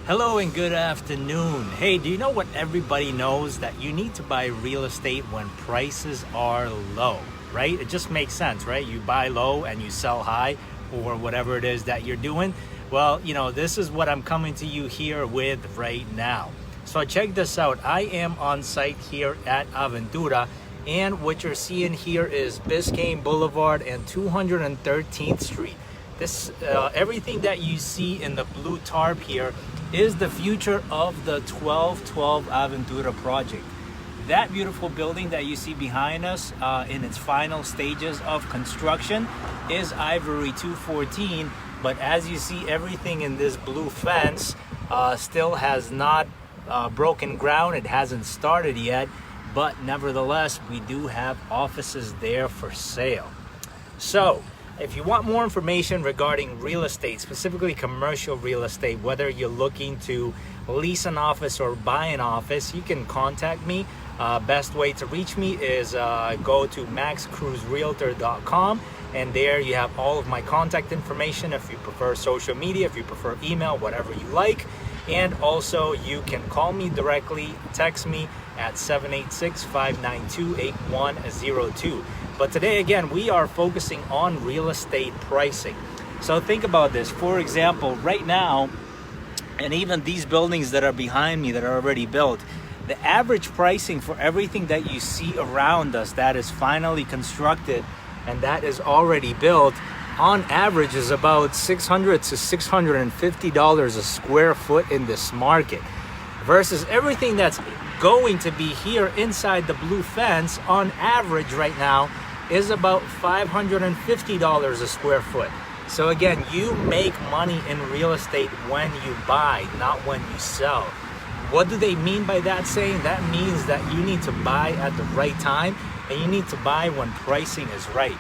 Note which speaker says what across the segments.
Speaker 1: Hello and good afternoon. Hey, do you know what everybody knows? That you need to buy real estate when prices are low, right? It just makes sense, right? You buy low and you sell high, or whatever it is that you're doing. Well, this is what I'm coming to you here with right now. So check this out. I am on site here at Aventura, and what you're seeing here is Biscayne Boulevard and 213th Street. This everything that you see in the blue tarp here is the future of the 1212 Aventura project. That beautiful building that you see behind us in its final stages of construction is Ivory 214, but as you see, everything in this blue fence still has not broken ground. It hasn't started yet, but nevertheless, we do have offices there for sale. So if you want more information regarding real estate, specifically commercial real estate, whether you're looking to lease an office or buy an office, you can contact me. Best way to reach me is go to maxcruzrealtor.com, and there you have all of my contact information if you prefer social media, if you prefer email, whatever you like. And also you can call me directly, text me at 786-592-8102. But today, again, we are focusing on real estate pricing. So think about this. For example, right now, and even these buildings that are behind me that are already built, the average pricing for everything that you see around us that is finally constructed and that is already built, on average is about $600 to $650 a square foot in this market, versus everything that's going to be here inside the blue fence on average right now is about $550 a square foot. So again, you make money in real estate when you buy, not when you sell. What do they mean by that saying? That means that you need to buy at the right time, and you need to buy when pricing is right.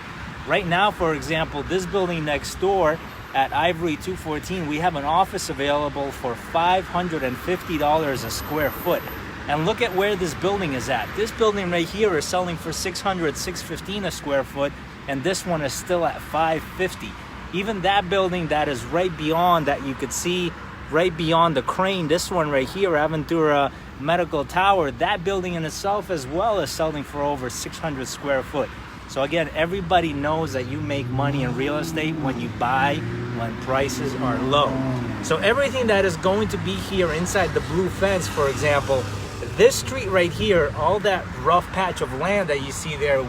Speaker 1: Right now, for example, this building next door at Ivory 214, we have an office available for $550 a square foot. And look at where this building is at. This building right here is selling for $600, $615 a square foot, and this one is still at $550. Even that building that is right beyond, that you could see right beyond the crane, this one right here, Aventura Medical Tower, that building in itself as well is selling for over 600 square foot. So again, everybody knows that you make money in real estate when you buy when prices are low. So everything that is going to be here inside the blue fence, for example, this street right here, all that rough patch of land that you see there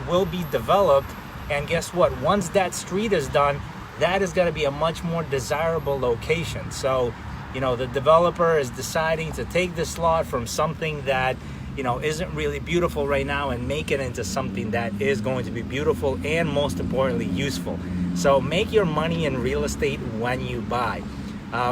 Speaker 1: will be developed. And guess what? Once that street is done, that is going to be a much more desirable location. So, the developer is deciding to take this lot from something that, isn't really beautiful right now and make it into something that is going to be beautiful and, most importantly, useful. So make your money in real estate when you buy.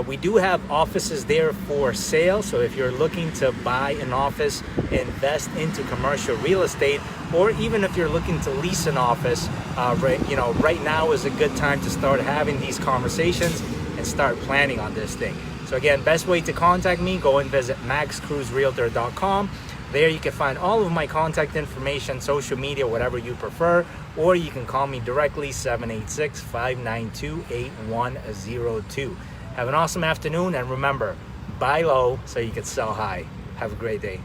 Speaker 1: We do have offices there for sale. So if you're looking to buy an office, invest into commercial real estate, or even if you're looking to lease an office, right now is a good time to start having these conversations and start planning on this thing. So again, best way to contact me, go and visit maxcruzrealtor.com. There you can find all of my contact information, social media, whatever you prefer, or you can call me directly, 786-592-8102. Have an awesome afternoon, and remember, buy low so you can sell high. Have a great day.